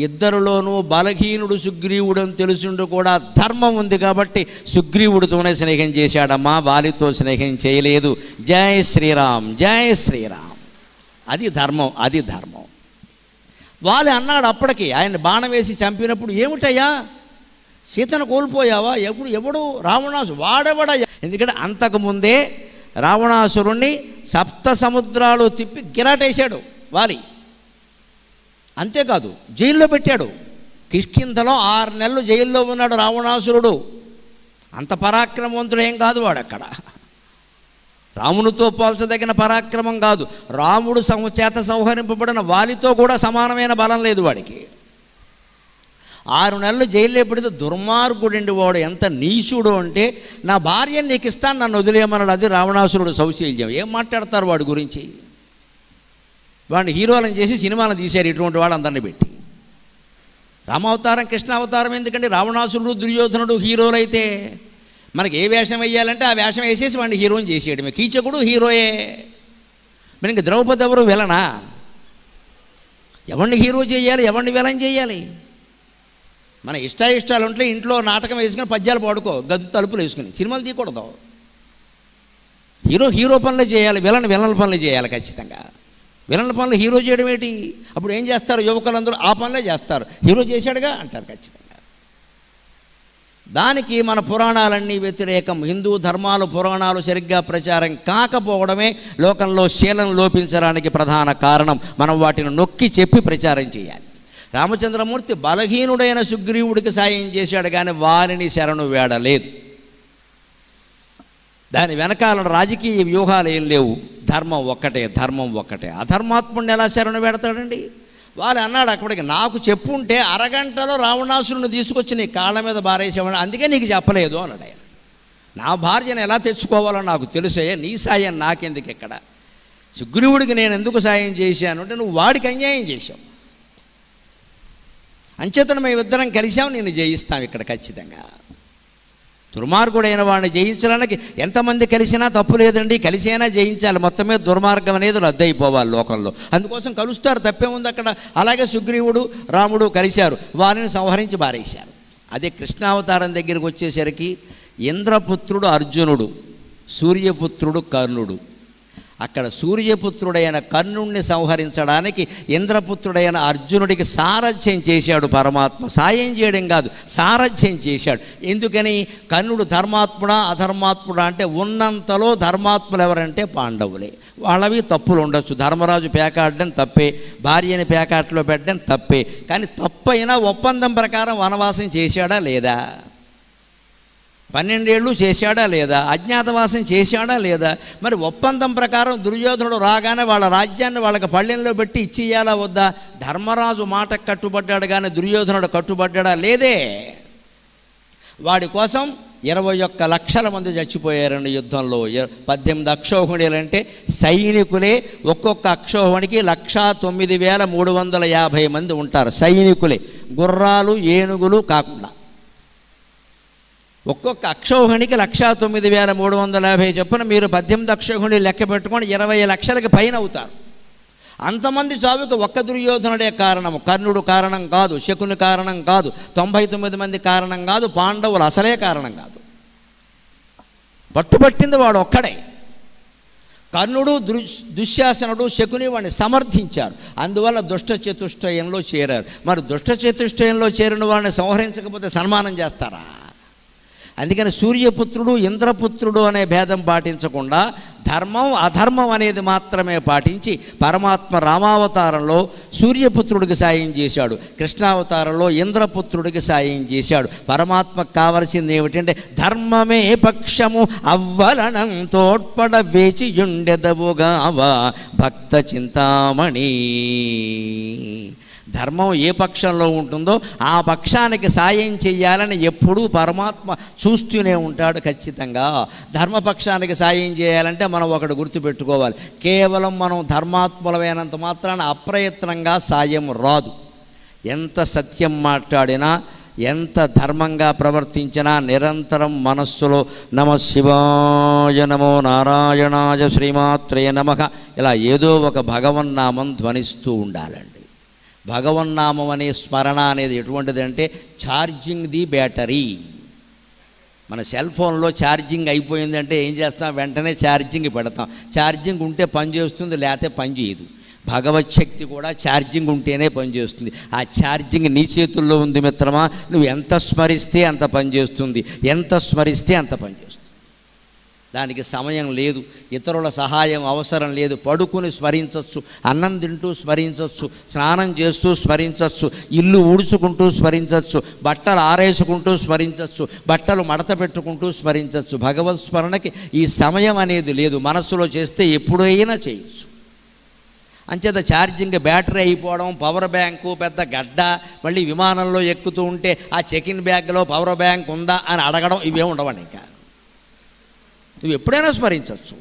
ఇద్దరిలోనూ బలహీనుడు సుగ్రీవుడు అని తెలుసుండు కూడా ధర్మం ఉంది కాబట్టి సుగ్రీవుడితోనే స్నేహం చేశాడమ్మా, వాలితో స్నేహం చేయలేదు. జై శ్రీరామ్, జై శ్రీరామ్. అది ధర్మం, అది ధర్మం. వాలి అన్నాడు అప్పటికి ఆయన బాణం వేసి చంపినప్పుడు, ఏమిటయ్యా సీతను కోల్పోయావా? ఎవడు రావణాసు వాడెవడయ్యా? ఎందుకంటే అంతకుముందే రావణాసురుణ్ణి సప్త సముద్రాలు తిప్పి గిరాటేశాడు వాలి. అంతేకాదు జైల్లో పెట్టాడు. కిష్కింధలో 6 నెలలు జైల్లో ఉన్నాడు రావణాసురుడు. అంత పరాక్రమవంతుడు ఏం కాదు వాడు. అక్కడ రామునితో పోల్చదగిన పరాక్రమం కాదు. రాముడు చేత సంహరింపబడిన వాలితో కూడా సమానమైన బలం లేదు వాడికి. 6 నెలలు జైల్లో పెడితే దుర్మార్గుడండి వాడు. ఎంత నీచుడు అంటే, నా భార్యను నీకు ఇస్తాను, నన్ను వదిలేయమన్నాడు. అది రావణాసురుడు సౌశీల్యం. ఏం మాట్లాడతారు వాడి గురించి? వాడిని హీరోలను చేసి సినిమాలను తీశారు ఇటువంటి వాడు అందరిని పెట్టి. రామావతారం కృష్ణావతారం ఎందుకండి? రావణాసురుడు దుర్యోధనుడు హీరోలైతే మనకి ఏ వేషం వేయాలంటే ఆ వేషం వేసేసి వాడిని హీరోని చేసేయడమే. కీచకుడు హీరోయే. మరి ఇంక ద్రౌపది ఎవరు విలనా? ఎవరిని హీరో చేయాలి, ఎవరిని విలన్ చేయాలి? మన ఇష్టాలు ఉంటే ఇంట్లో నాటకం వేసుకుని పద్యాలు పాడుకో, గది తలుపులు వేసుకుని. సినిమాలు తీయకూడదు. హీరో పనులు చేయాలి, విలన్ పనులు చేయాలి ఖచ్చితంగా. విలన్ పనులు హీరో చేయడం ఏంటి? అప్పుడు ఏం చేస్తారు యువకులందరూ? ఆ పనులే చేస్తారు. హీరో చేశాడుగా అంటారు ఖచ్చితంగా. దానికి మన పురాణాలన్నీ వ్యతిరేకం. హిందూ ధర్మాలు పురాణాలు సరిగ్గా ప్రచారం కాకపోవడమే లోకంలో శీలం లోపించడానికి ప్రధాన కారణం. మనం వాటిని నొక్కి చెప్పి ప్రచారం చేయాలి. రామచంద్రమూర్తి బలహీనుడైన సుగ్రీవుడికి సాయం చేశాడు, కానీ వారిని శరణు వేడలేదు. దాని వెనకాల రాజకీయ వ్యూహాలు ఏం లేవు. ధర్మం ఒక్కటే. అధర్మాత్ముడిని ఎలా శరణు పెడతాడండి? వాళ్ళు అన్నాడు అక్కడికి, నాకు చెప్పుంటే అరగంటలో రావణాసురుని తీసుకొచ్చి నీ కాళ్ళ మీద బారేసామని, అందుకే నీకు చెప్పలేదు అన్నాడు ఆయన. నా భార్యను ఎలా తెచ్చుకోవాలో నాకు తెలుసే, నీ సాయం నాకెందుకు? ఇక్కడ సుగ్రీవుడికి నేను ఎందుకు సాయం చేశాను అంటే, నువ్వు వాడికి అన్యాయం చేశావు. అంచేతను మేమిద్దరం కలిసాం, నేను జయిస్తాం ఇక్కడ ఖచ్చితంగా. దుర్మార్గుడైన వాడిని జయించడానికి ఎంతమంది కలిసినా తప్పు లేదండి. కలిసైనా జయించాలి. మొత్తమే దుర్మార్గం అనేది రద్దయిపోవాలి లోకంలో. అందుకోసం కలుస్తారు, తప్పే ఉంది అక్కడ. అలాగే సుగ్రీవుడు రాముడు కలిశారు, వారిని సంహరించి బారేశారు. అదే కృష్ణావతారం దగ్గరికి వచ్చేసరికి ఇంద్రపుత్రుడు అర్జునుడు, సూర్యపుత్రుడు కర్ణుడు. అక్కడ సూర్యపుత్రుడైన కర్ణుడిని సంహరించడానికి ఇంద్రపుత్రుడైన అర్జునుడికి సారథ్యం చేశాడు పరమాత్మ. సాయం చేయడం కాదు, సారథ్యం చేశాడు. ఎందుకని? కర్ణుడు ధర్మాత్ముడా అధర్మాత్ముడా అంటే, ఉన్నంతలో ధర్మాత్ములు ఎవరంటే పాండవులే. వాళ్ళవి తప్పులు ఉండొచ్చు. ధర్మరాజు పేకాడడం తప్పే, భార్యని పేకాట్లో పెట్టడం తప్పే. కానీ తప్పైనా ఒప్పందం ప్రకారం వనవాసం చేశాడా లేదా? 12 ఏళ్ళు చేశాడా లేదా? అజ్ఞాతవాసం చేశాడా లేదా? మరి ఒప్పందం ప్రకారం దుర్యోధనుడు రాగానే వాళ్ళ రాజ్యాన్ని వాళ్ళకి పళ్ళెంలో పెట్టి ఇచ్చేయాలా వద్దా? ధర్మరాజు మాటకు కట్టుబడ్డాడు, కానీ దుర్యోధనుడు కట్టుబడ్డాడా? లేదే. వాడి కోసం 21 లక్షల మంది చచ్చిపోయారండి యుద్ధంలో. 18 అక్షోహిణీలంటే సైనికులే. ఒక్కొక్క అక్షోహిణికి 1,09,350 మంది ఉంటారు సైనికులే, గుర్రాలు ఏనుగులు కాకుండా. ఒక్కొక్క అక్షోహిణికి 1,09,350 చొప్పున మీరు 18 అక్షోహిణి లెక్క పెట్టుకొని 20 లక్షలకి పైన అవుతారు. అంతమంది చావుకు ఒక్క దుర్యోధనుడే కారణం. కర్ణుడు కారణం కాదు, శకుని కారణం కాదు, 99 మంది కారణం కాదు, పాండవులు అసలే కారణం కాదు. పట్టుబట్టింది వాడు ఒక్కడే. కర్ణుడు దుశ్శాసనుడు శకుని వాడిని సమర్థించారు. అందువల్ల దుష్ట చతుష్టయంలో చేరారు. మరి దుష్ట చతుష్టయంలో చేరిన వాడిని సంహరించకపోతే సన్మానం చేస్తారా? అందుకని సూర్యపుత్రుడు ఇంద్రపుత్రుడు అనే భేదం పాటించకుండా ధర్మం అధర్మం అనేది మాత్రమే పాటించి పరమాత్మ రామావతారంలో సూర్యపుత్రుడికి సాయం చేశాడు, కృష్ణావతారంలో ఇంద్రపుత్రుడికి సాయం చేశాడు. పరమాత్మకు కావలసింది ఏమిటంటే ధర్మమే పక్షము అవ్వలనం తోడ్పడ వేచియుండెదవుగావా భక్త చింతామణి. ధర్మం ఏ పక్షంలో ఉంటుందో ఆ పక్షానికి సాయం చేయాలని ఎప్పుడూ పరమాత్మ చూస్తూనే ఉంటాడు ఖచ్చితంగా. ధర్మపక్షానికి సాయం చేయాలంటే మనం ఒకటి గుర్తుపెట్టుకోవాలి, కేవలం మనం ధర్మాత్ములమైనంత మాత్రాన అప్రయత్నంగా సాయం రాదు. ఎంత సత్యం మాట్లాడినా, ఎంత ధర్మంగా ప్రవర్తించినా నిరంతరం మనస్సులో నమ శివాయ నమో నారాయణాయ శ్రీమాత్రే నమః ఇలా ఏదో ఒక భగవన్నామం ధ్వనిస్తూ ఉండాలండి. భగవన్నామం అనే స్మరణ అనేది ఎటువంటిది అంటే ఛార్జింగ్ ది బ్యాటరీ. మన సెల్ ఫోన్లో ఛార్జింగ్ అయిపోయిందంటే ఏం చేస్తాం? వెంటనే ఛార్జింగ్ పెడతాం. ఛార్జింగ్ ఉంటే పని చేస్తుంది, లేకపోతే పని చేయదు. భగవచ్ఛక్తి కూడా ఛార్జింగ్ ఉంటేనే పనిచేస్తుంది. ఆ ఛార్జింగ్ నీ చేతుల్లో ఉంది మిత్రమా. నువ్వు ఎంత స్మరిస్తే అంత పనిచేస్తుంది, ఎంత స్మరిస్తే అంత పనిచేస్తుంది. దానికి సమయం లేదు, ఇతరుల సహాయం అవసరం లేదు. పడుకుని స్మరించవచ్చు, అన్నం తింటూ స్మరించవచ్చు, స్నానం చేస్తూ స్మరించవచ్చు, ఇల్లు ఊడ్చుకుంటూ స్మరించవచ్చు, బట్టలు ఆరేసుకుంటూ స్మరించవచ్చు, బట్టలు మడత పెట్టుకుంటూ స్మరించవచ్చు. భగవత్ స్మరణకి ఈ సమయం అనేది లేదు. మనస్సులో చేస్తే ఎప్పుడైనా చేయొచ్చు. అంచేత ఛార్జింగ్ బ్యాటరీ అయిపోవడం, పవర్ బ్యాంకు పెద్ద గడ్డ, మళ్ళీ విమానంలో ఎక్కుతూ ఉంటే ఆ చెకిన్ బ్యాగ్లో పవర్ బ్యాంక్ ఉందా అని అడగడం, ఇవే ఉండవండి. ఇంకా నువ్వు ఎప్పుడైనా స్మరించవచ్చు.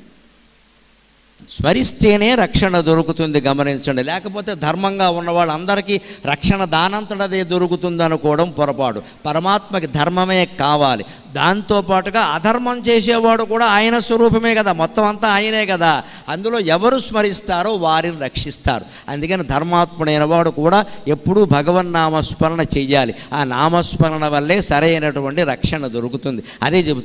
స్మరిస్తేనే రక్షణ దొరుకుతుంది, గమనించండి. లేకపోతే ధర్మంగా ఉన్న వాళ్ళందరికీ రక్షణ దానంతటదే దొరుకుతుంది అనుకోవడం పొరపాటు. పరమాత్మకి ధర్మమే కావాలి. దాంతోపాటుగా అధర్మం చేసేవాడు కూడా ఆయన స్వరూపమే కదా, మొత్తం అంతా ఆయనే కదా. అందులో ఎవరు స్మరిస్తారో వారిని రక్షిస్తారు. అందుకని ధర్మాత్ముడైన వాడు కూడా ఎప్పుడూ భగవన్నామస్మరణ చెయ్యాలి. ఆ నామస్మరణ వల్లే సరైనటువంటి రక్షణ దొరుకుతుంది. అదే చెబుతుంది.